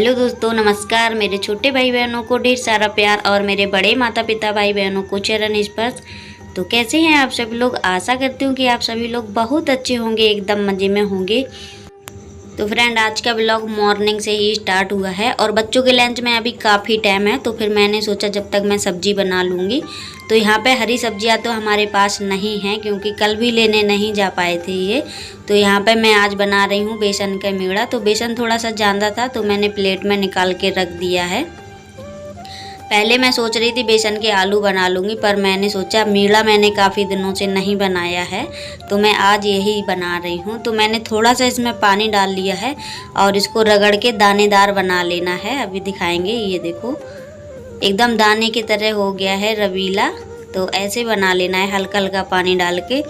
Hello दोस्तों, नमस्कार। मेरे छोटे भाई बहनों को ढेर सारा प्यार और मेरे बड़े माता पिता भाई बहनों को चरण स्पर्श। तो कैसे हैं आप सभी लोग? आशा करती हूँ कि आप सभी लोग बहुत अच्छे होंगे, एकदम मज़े में होंगे। तो फ्रेंड, आज का ब्लॉग मॉर्निंग से ही स्टार्ट हुआ है और बच्चों के लंच में अभी काफ़ी टाइम है, तो फिर मैंने सोचा जब तक मैं सब्जी बना लूँगी। तो यहाँ पे हरी सब्जियाँ तो हमारे पास नहीं हैं क्योंकि कल भी लेने नहीं जा पाए थे ये। तो यहाँ पे मैं आज बना रही हूँ बेसन का मीड़ा। तो बेसन थोड़ा सा ज़्यादा था तो मैंने प्लेट में निकाल के रख दिया है। पहले मैं सोच रही थी बेसन के आलू बना लूँगी, पर मैंने सोचा मीड़ा मैंने काफ़ी दिनों से नहीं बनाया है तो मैं आज यही बना रही हूँ। तो मैंने थोड़ा सा इसमें पानी डाल लिया है और इसको रगड़ के दानेदार बना लेना है। अभी दिखाएंगे, ये देखो एकदम दाने की तरह हो गया है रवीला। तो ऐसे बना लेना है हल्का हल्का पानी डाल के।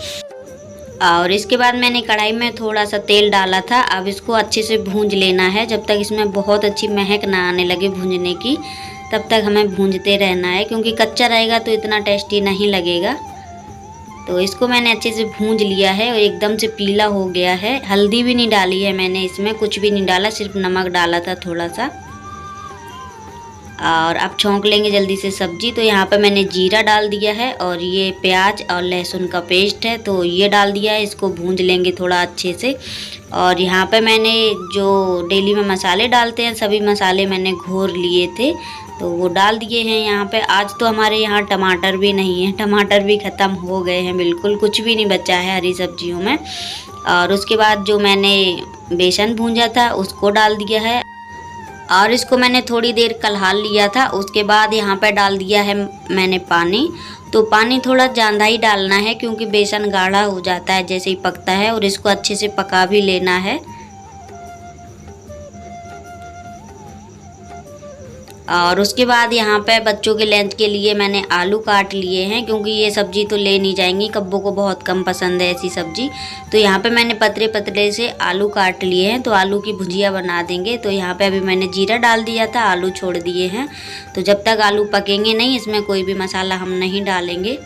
और इसके बाद मैंने कढ़ाई में थोड़ा सा तेल डाला था। अब इसको अच्छे से भूंज लेना है जब तक इसमें बहुत अच्छी महक ना आने लगे भूंजने की, तब तक हमें भूंजते रहना है क्योंकि कच्चा रहेगा तो इतना टेस्टी नहीं लगेगा। तो इसको मैंने अच्छे से भूंज लिया है और एकदम से पीला हो गया है। हल्दी भी नहीं डाली है मैंने, इसमें कुछ भी नहीं डाला, सिर्फ नमक डाला था थोड़ा सा। और अब छौंक लेंगे जल्दी से सब्जी। तो यहाँ पर मैंने जीरा डाल दिया है और ये प्याज और लहसुन का पेस्ट है तो ये डाल दिया है। इसको भूंज लेंगे थोड़ा अच्छे से। और यहाँ पे मैंने जो डेली में मसाले डालते हैं सभी मसाले मैंने घोर लिए थे तो वो डाल दिए हैं यहाँ पे। आज तो हमारे यहाँ टमाटर भी नहीं है, टमाटर भी ख़त्म हो गए हैं, बिल्कुल कुछ भी नहीं बचा है हरी सब्जियों में। और उसके बाद जो मैंने बेसन भूंजा था उसको डाल दिया है और इसको मैंने थोड़ी देर कलहाल लिया था। उसके बाद यहाँ पे डाल दिया है मैंने पानी। तो पानी थोड़ा ज़्यादा ही डालना है क्योंकि बेसन गाढ़ा हो जाता है जैसे ही पकता है, और इसको अच्छे से पका भी लेना है। और उसके बाद यहाँ पे बच्चों के लंच के लिए मैंने आलू काट लिए हैं क्योंकि ये सब्ज़ी तो ले नहीं जाएंगी, कब्बों को बहुत कम पसंद है ऐसी सब्ज़ी। तो यहाँ पे मैंने पतले पतले से आलू काट लिए हैं, तो आलू की भुजिया बना देंगे। तो यहाँ पे अभी मैंने जीरा डाल दिया था, आलू छोड़ दिए हैं। तो जब तक आलू पकेंगे नहीं इसमें कोई भी मसाला हम नहीं डालेंगे।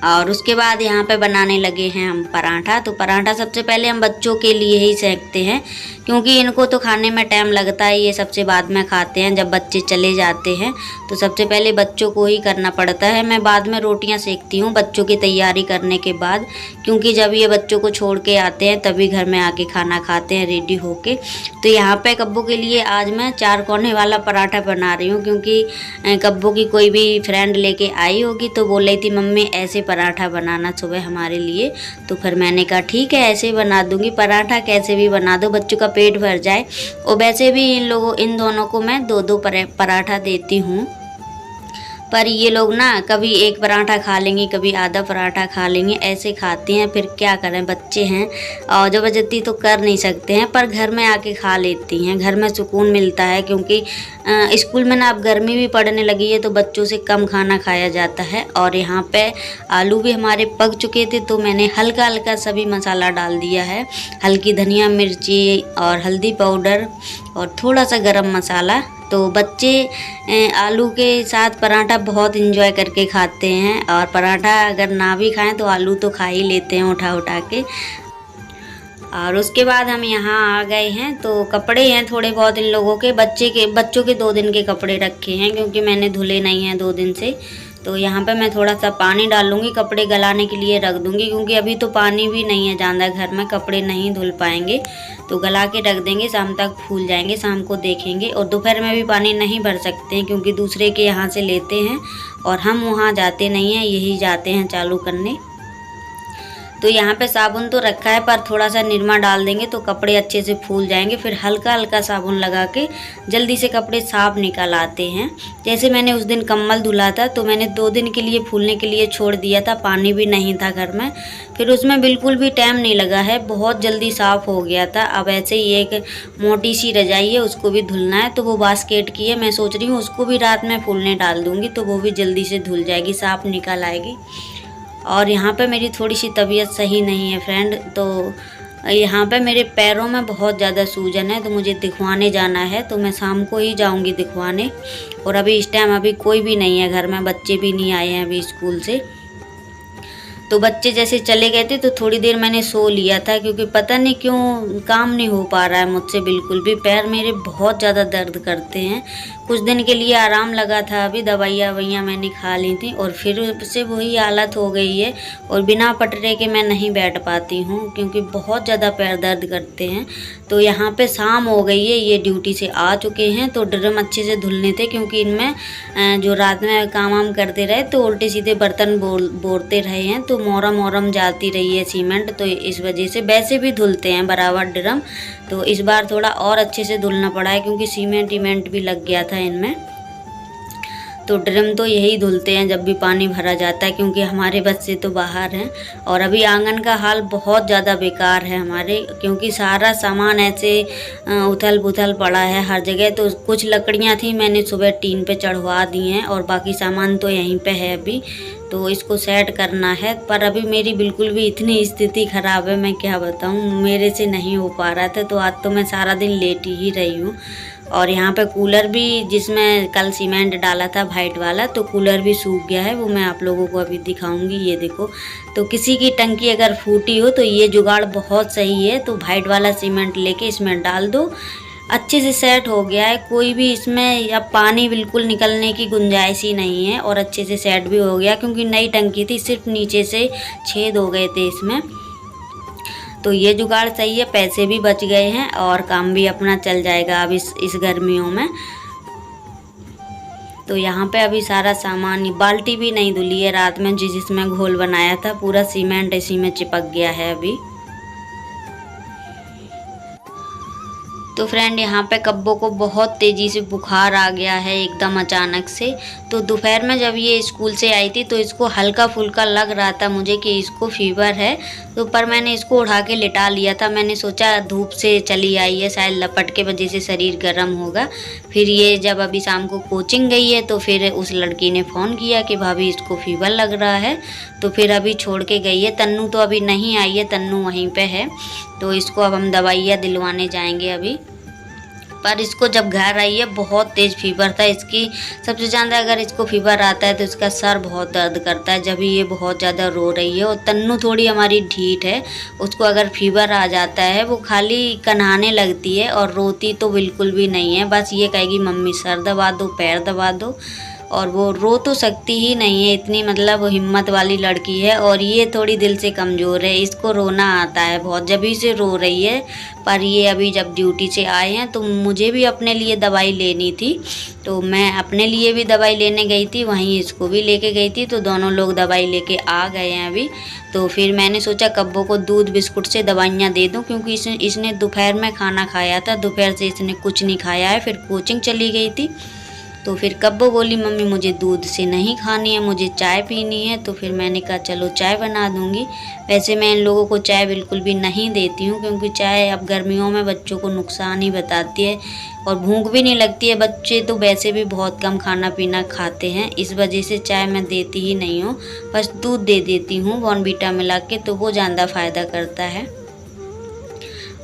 और उसके बाद यहाँ पे बनाने लगे हैं हम पराठा। तो पराठा सबसे पहले हम बच्चों के लिए ही सेकते हैं क्योंकि इनको तो खाने में टाइम लगता है, ये सबसे बाद में खाते हैं जब बच्चे चले जाते हैं। तो सबसे पहले बच्चों को ही करना पड़ता है। मैं बाद में रोटियां सेकती हूँ बच्चों की तैयारी करने के बाद, क्योंकि जब ये बच्चों को छोड़ के आते हैं तभी घर में आके खाना खाते हैं रेडी होके। तो यहाँ पे कब्बों के लिए आज मैं 4 कोने वाला पराठा बना रही हूँ क्योंकि कब्बों की कोई भी फ्रेंड लेके आई होगी तो बोल रही थी मम्मी ऐसे पराठा बनाना सुबह हमारे लिए। तो फिर मैंने कहा ठीक है ऐसे ही बना दूंगी, पराठा कैसे भी बना दो, बच्चों का पेट भर जाए। और वैसे भी इन दोनों को मैं 2-2 पराठा देती हूँ, पर ये लोग ना कभी एक पराठा खा लेंगे कभी आधा पराठा खा लेंगे, ऐसे खाते हैं। फिर क्या करें, बच्चे हैं और ज़बरदस्ती तो कर नहीं सकते हैं, पर घर में आके खा लेती हैं। घर में सुकून मिलता है क्योंकि स्कूल में ना अब गर्मी भी पड़ने लगी है तो बच्चों से कम खाना खाया जाता है। और यहाँ पे आलू भी हमारे पक चुके थे तो मैंने हल्का हल्का सभी मसाला डाल दिया है, हल्की धनिया मिर्ची और हल्दी पाउडर और थोड़ा सा गरम मसाला। तो बच्चे आलू के साथ पराठा बहुत इंजॉय करके खाते हैं, और पराठा अगर ना भी खाएं तो आलू तो खा ही लेते हैं उठा उठा के। और उसके बाद हम यहाँ आ गए हैं। तो कपड़े हैं थोड़े बहुत इन लोगों के, बच्चों के 2 दिन के कपड़े रखे हैं क्योंकि मैंने धुले नहीं हैं 2 दिन से। तो यहाँ पे मैं थोड़ा सा पानी डालूंगी, कपड़े गलाने के लिए रख दूंगी क्योंकि अभी तो पानी भी नहीं है ज़्यादा घर में, कपड़े नहीं धुल पाएंगे। तो गला के रख देंगे, शाम तक फूल जाएंगे, शाम को देखेंगे। और दोपहर में भी पानी नहीं भर सकते हैं क्योंकि दूसरे के यहाँ से लेते हैं और हम वहाँ जाते नहीं हैं, यही जाते हैं चालू करने। तो यहाँ पे साबुन तो रखा है पर थोड़ा सा निरमा डाल देंगे तो कपड़े अच्छे से फूल जाएंगे। फिर हल्का हल्का साबुन लगा के जल्दी से कपड़े साफ निकल आते हैं। जैसे मैंने उस दिन कम्बल धुला था तो मैंने 2 दिन के लिए फूलने के लिए छोड़ दिया था, पानी भी नहीं था घर में, फिर उसमें बिल्कुल भी टाइम नहीं लगा है, बहुत जल्दी साफ़ हो गया था। अब ऐसे ही एक मोटी सी रजाई है उसको भी धुलना है, तो वो बास्केट की है, मैं सोच रही हूँ उसको भी रात में फूलने डाल दूँगी तो वो भी जल्दी से धुल जाएगी, साफ़ निकल आएगी। और यहाँ पे मेरी थोड़ी सी तबीयत सही नहीं है फ्रेंड, तो यहाँ पे मेरे पैरों में बहुत ज़्यादा सूजन है तो मुझे दिखवाने जाना है। तो मैं शाम को ही जाऊँगी दिखवाने, और अभी इस टाइम अभी कोई भी नहीं है घर में, बच्चे भी नहीं आए हैं अभी स्कूल से। तो बच्चे जैसे चले गए थे तो थोड़ी देर मैंने सो लिया था, क्योंकि पता नहीं क्यों काम नहीं हो पा रहा है मुझसे बिल्कुल भी। पैर मेरे बहुत ज़्यादा दर्द करते हैं। कुछ दिन के लिए आराम लगा था, अभी दवाइयाँ ववाइयाँ मैंने खा ली थी और फिर से वही हालत हो गई है। और बिना पटरे के मैं नहीं बैठ पाती हूँ क्योंकि बहुत ज़्यादा पैर दर्द करते हैं। तो यहाँ पे शाम हो गई है, ये ड्यूटी से आ चुके हैं। तो ड्रम अच्छे से धुलने थे क्योंकि इनमें जो रात में काम वाम करते रहे तो उल्टे सीधे बर्तन बोरते रहे हैं, तो मोरम जाती रही है सीमेंट, तो इस वजह से वैसे भी धुलते हैं बराबर ड्रम। तो इस बार थोड़ा और अच्छे से धुलना पड़ा है क्योंकि सीमेंट भी लग गया था इनमें। तो ड्रम तो यही धुलते हैं जब भी पानी भरा जाता है, क्योंकि हमारे बच्चे तो बाहर हैं। और अभी आंगन का हाल बहुत ज़्यादा बेकार है हमारे, क्योंकि सारा सामान ऐसे उथल पुथल पड़ा है हर जगह। तो कुछ लकड़ियाँ थी मैंने सुबह टीन पे चढ़वा दी हैं और बाकी सामान तो यहीं पे है अभी, तो इसको सेट करना है। पर अभी मेरी बिल्कुल भी इतनी स्थिति ख़राब है, मैं क्या बताऊँ, मेरे से नहीं हो पा रहा था। तो आज तो मैं सारा दिन लेटी ही रही हूँ। और यहाँ पे कूलर भी, जिसमें कल सीमेंट डाला था वाइट वाला, तो कूलर भी सूख गया है, वो मैं आप लोगों को अभी दिखाऊंगी। ये देखो, तो किसी की टंकी अगर फूटी हो तो ये जुगाड़ बहुत सही है। तो वाइट वाला सीमेंट लेके इसमें डाल दो, अच्छे से सेट हो गया है। कोई भी इसमें या पानी बिल्कुल निकलने की गुंजाइश ही नहीं है और अच्छे से सेट भी हो गया, क्योंकि नई टंकी थी, सिर्फ नीचे से छेद हो गए थे इसमें। तो ये जुगाड़ सही है, पैसे भी बच गए हैं और काम भी अपना चल जाएगा अब इस गर्मियों में। तो यहाँ पे अभी सारा सामान, बाल्टी भी नहीं धुली है रात में, जिसमें घोल बनाया था, पूरा सीमेंट इसी में चिपक गया है अभी। तो फ्रेंड, यहाँ पे कब्बो को बहुत तेज़ी से बुखार आ गया है एकदम अचानक से। तो दोपहर में जब ये स्कूल से आई थी तो इसको हल्का फुल्का लग रहा था मुझे कि इसको फीवर है, तो पर मैंने इसको उठा के लिटा लिया था। मैंने सोचा धूप से चली आई है, शायद लपट के वजह से शरीर गर्म होगा। फिर ये जब अभी शाम को कोचिंग गई है तो फिर उस लड़की ने फ़ोन किया कि भाभी इसको फीवर लग रहा है, तो फिर अभी छोड़ के गई है। तन्नू तो अभी नहीं आई है, तन्नू वहीं पे है। तो इसको अब हम दवाइयाँ दिलवाने जाएंगे अभी। पर इसको जब घर आई है बहुत तेज़ फीवर था इसकी। सबसे ज़्यादा अगर इसको फीवर आता है तो इसका सर बहुत दर्द करता है, जब ये बहुत ज़्यादा रो रही है। और तन्नू थोड़ी हमारी ढीठ है, उसको अगर फीवर आ जाता है वो खाली कन्हाने लगती है और रोती तो बिल्कुल भी नहीं है। बस ये कहेगी मम्मी सर दबा दो, पैर दबा दो, और वो रो तो सकती ही नहीं है, इतनी मतलब हिम्मत वाली लड़की है। और ये थोड़ी दिल से कमज़ोर है, इसको रोना आता है बहुत, जब ही से रो रही है। पर ये अभी जब ड्यूटी से आए हैं तो मुझे भी अपने लिए दवाई लेनी थी, तो मैं अपने लिए भी दवाई लेने गई थी, वहीं इसको भी लेके गई थी। तो दोनों लोग दवाई लेके आ गए हैं अभी। तो फिर मैंने सोचा कब्बो को दूध बिस्कुट से दवाइयाँ दे दूँ, क्योंकि इसने दोपहर में खाना खाया था, दोपहर से इसने कुछ नहीं खाया है। फिर कोचिंग चली गई थी, तो फिर कब्बो बोली मम्मी मुझे दूध से नहीं खानी है, मुझे चाय पीनी है। तो फिर मैंने कहा चलो चाय बना दूंगी। वैसे मैं इन लोगों को चाय बिल्कुल भी नहीं देती हूँ, क्योंकि चाय अब गर्मियों में बच्चों को नुकसान ही बताती है और भूख भी नहीं लगती है। बच्चे तो वैसे भी बहुत कम खाना पीना खाते हैं, इस वजह से चाय मैं देती ही नहीं हूँ। बस दूध दे देती हूँ बॉर्नवीटा मिला के, तो वो ज़्यादा फ़ायदा करता है।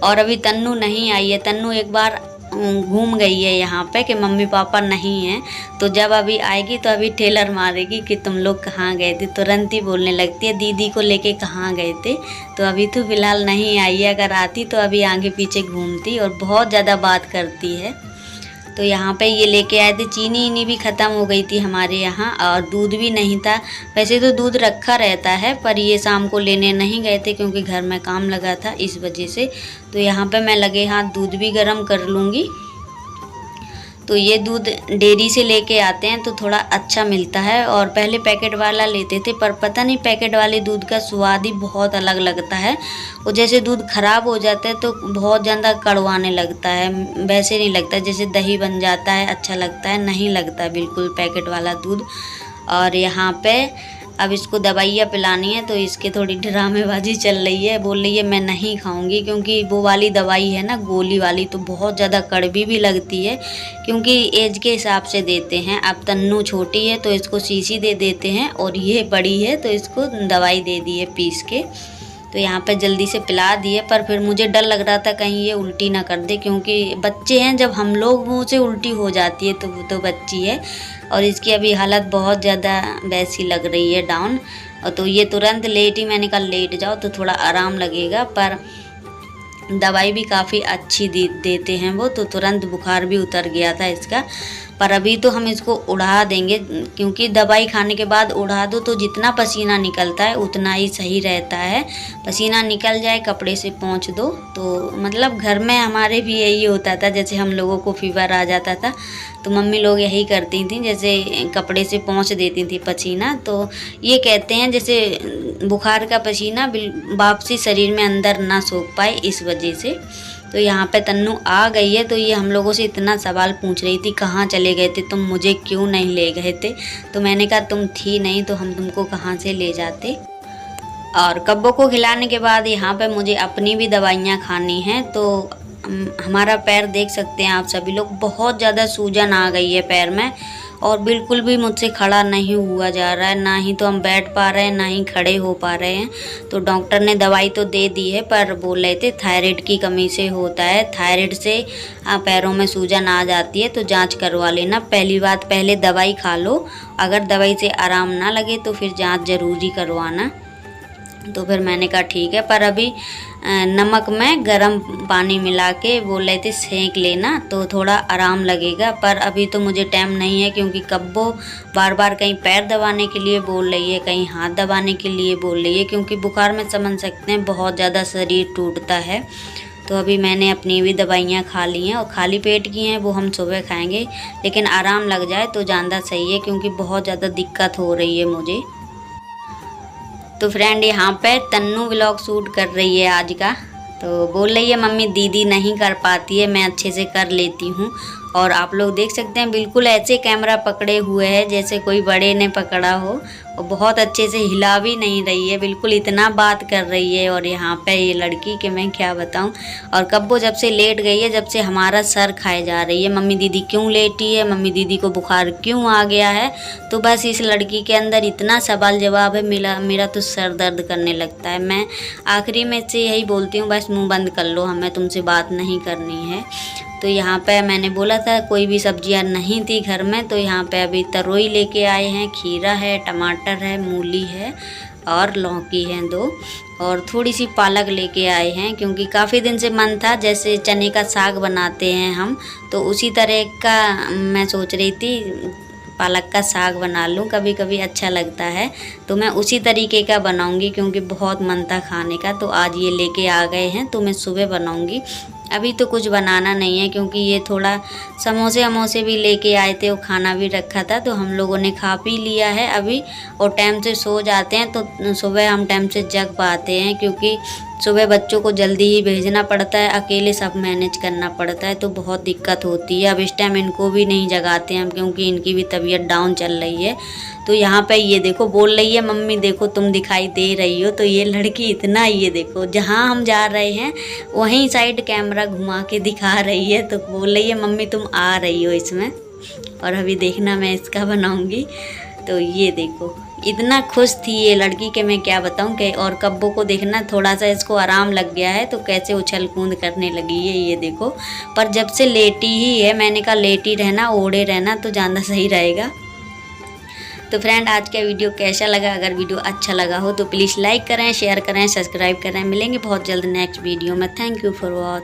और अभी तन्नू नहीं आई है, तन्नू एक बार घूम गई है यहाँ पे कि मम्मी पापा नहीं हैं। तो जब अभी आएगी तो अभी टेलर मारेगी कि तुम लोग कहाँ गए थे, तुरंत ही बोलने लगती है दीदी को लेके कहाँ गए थे। तो अभी तो फ़िलहाल नहीं आई है, अगर आती तो अभी आगे पीछे घूमती और बहुत ज़्यादा बात करती है। तो यहाँ पे ये लेके आए थे, चीनी इनी भी ख़त्म हो गई थी हमारे यहाँ और दूध भी नहीं था। वैसे तो दूध रखा रहता है, पर ये शाम को लेने नहीं गए थे क्योंकि घर में काम लगा था, इस वजह से। तो यहाँ पे मैं लगे हाथ दूध भी गर्म कर लूँगी। तो ये दूध डेयरी से लेके आते हैं तो थोड़ा अच्छा मिलता है, और पहले पैकेट वाला लेते थे, पर पता नहीं पैकेट वाले दूध का स्वाद ही बहुत अलग लगता है। और जैसे दूध ख़राब हो जाता है तो बहुत ज़्यादा कड़वाने लगता है, वैसे नहीं लगता जैसे दही बन जाता है अच्छा लगता है, नहीं लगता बिल्कुल पैकेट वाला दूध। और यहाँ पे अब इसको दवाइयाँ पिलानी है, तो इसके थोड़ी ड्रामेबाजी चल रही है, बोल रही है मैं नहीं खाऊंगी, क्योंकि वो वाली दवाई है ना गोली वाली, तो बहुत ज़्यादा कड़वी भी लगती है, क्योंकि एज के हिसाब से देते हैं। अब तन्नू छोटी है तो इसको शीशी दे देते हैं, और ये बड़ी है तो इसको दवाई दे दी है पीस के। तो यहाँ पे जल्दी से पिला दिए, पर फिर मुझे डर लग रहा था कहीं ये उल्टी ना कर दे, क्योंकि बच्चे हैं, जब हम लोग मुँह से उल्टी हो जाती है तो वो तो बच्ची है। और इसकी अभी हालत बहुत ज़्यादा वैसी लग रही है डाउन। और तो ये तुरंत लेटी, मैंने कहा लेट जाओ तो थोड़ा आराम लगेगा, पर दवाई भी काफ़ी अच्छी देते हैं वो, तो तुरंत बुखार भी उतर गया था इसका। पर अभी तो हम इसको उड़ा देंगे, क्योंकि दवाई खाने के बाद उड़ा दो तो जितना पसीना निकलता है उतना ही सही रहता है। पसीना निकल जाए कपड़े से पोंछ दो, तो मतलब घर में हमारे भी यही होता था, जैसे हम लोगों को फीवर आ जाता था तो मम्मी लोग यही करती थी, जैसे कपड़े से पोंछ देती थी पसीना। तो ये कहते हैं जैसे बुखार का पसीना वापसी शरीर में अंदर ना सोख पाए, इस वजह से। तो यहाँ पे तन्नू आ गई है, तो ये हम लोगों से इतना सवाल पूछ रही थी, कहाँ चले गए थे तुम, मुझे क्यों नहीं ले गए थे। तो मैंने कहा तुम थी नहीं तो हम तुमको कहाँ से ले जाते। और कब्बों को खिलाने के बाद यहाँ पे मुझे अपनी भी दवाइयाँ खानी हैं। तो हमारा पैर देख सकते हैं आप सभी लोग, बहुत ज़्यादा सूजन आ गई है पैर में, और बिल्कुल भी मुझसे खड़ा नहीं हुआ जा रहा है, ना ही तो हम बैठ पा रहे हैं ना ही खड़े हो पा रहे हैं। तो डॉक्टर ने दवाई तो दे दी है, पर बोल रहे थे थायराइड की कमी से होता है, थायराइड से पैरों में सूजन आ जाती है, तो जांच करवा लेना। पहली बात, पहले दवाई खा लो, अगर दवाई से आराम ना लगे तो फिर जांच ज़रूरी करवाना। तो फिर मैंने कहा ठीक है, पर अभी नमक में गर्म पानी मिला के बोल रहे थे सेंक लेना तो थोड़ा आराम लगेगा। पर अभी तो मुझे टाइम नहीं है, क्योंकि कब्बो बार बार कहीं पैर दबाने के लिए बोल रही है, कहीं हाथ दबाने के लिए बोल रही है, क्योंकि बुखार में समझ सकते हैं बहुत ज़्यादा शरीर टूटता है। तो अभी मैंने अपनी भी दवाइयाँ खा ली हैं, और खाली पेट की हैं वो हम सुबह खाएंगे, लेकिन आराम लग जाए तो ज़्यादा सही है, क्योंकि बहुत ज़्यादा दिक्कत हो रही है मुझे। तो फ्रेंड यहाँ पे तन्नू व्लॉग शूट कर रही है आज का, तो बोल रही है मम्मी दीदी नहीं कर पाती है, मैं अच्छे से कर लेती हूँ। और आप लोग देख सकते हैं बिल्कुल ऐसे कैमरा पकड़े हुए है जैसे कोई बड़े ने पकड़ा हो, और बहुत अच्छे से हिला भी नहीं रही है, बिल्कुल इतना बात कर रही है। और यहाँ पे ये लड़की के मैं क्या बताऊँ। और कब्बो जब से लेट गई है, जब से हमारा सर खाए जा रही है, मम्मी दीदी क्यों लेटी है, मम्मी दीदी को बुखार क्यों आ गया है। तो बस इस लड़की के अंदर इतना सवाल जवाब है, मेरा तो सर दर्द करने लगता है। मैं आखिरी में से यही बोलती हूँ, बस मुँह बंद कर लो, हमें तुमसे बात नहीं करनी है। तो यहाँ पे मैंने बोला था कोई भी सब्जियाँ नहीं थी घर में, तो यहाँ पे अभी तरोई लेके आए हैं, खीरा है, टमाटर है, मूली है और लौकी है 2, और थोड़ी सी पालक लेके आए हैं, क्योंकि काफ़ी दिन से मन था जैसे चने का साग बनाते हैं हम, तो उसी तरह का मैं सोच रही थी पालक का साग बना लूँ, कभी कभी अच्छा लगता है। तो मैं उसी तरीके का बनाऊँगी, क्योंकि बहुत मन था खाने का, तो आज ये लेके आ गए हैं, तो मैं सुबह बनाऊँगी। अभी तो कुछ बनाना नहीं है, क्योंकि ये थोड़ा समोसे भी लेके आए थे, वो खाना भी रखा था, तो हम लोगों ने खा पी लिया है अभी, और टाइम से सो जाते हैं तो सुबह हम टाइम से जग पाते हैं, क्योंकि सुबह बच्चों को जल्दी ही भेजना पड़ता है, अकेले सब मैनेज करना पड़ता है, तो बहुत दिक्कत होती है। अब इस टाइम इनको भी नहीं जगाते हैं हम, क्योंकि इनकी भी तबीयत डाउन चल रही है। तो यहाँ पे ये देखो बोल रही है मम्मी देखो तुम दिखाई दे रही हो, तो ये लड़की इतना, ये देखो जहाँ हम जा रहे हैं वहीं साइड कैमरा घुमा के दिखा रही है, तो बोल रही है मम्मी तुम आ रही हो इसमें। और अभी देखना मैं इसका बनाऊँगी। तो ये देखो इतना खुश थी ये लड़की के मैं क्या बताऊं कि। और कब्बो को देखना, थोड़ा सा इसको आराम लग गया है तो कैसे उछल कूद करने लगी है, ये देखो। पर जब से लेटी ही है, मैंने कहा लेटी रहना, ओढ़े रहना तो ज़्यादा सही रहेगा। तो फ्रेंड आज का वीडियो कैसा लगा, अगर वीडियो अच्छा लगा हो तो प्लीज़ लाइक करें, शेयर करें, सब्सक्राइब करें। मिलेंगे बहुत जल्द नेक्स्ट वीडियो में। Thank you for watch.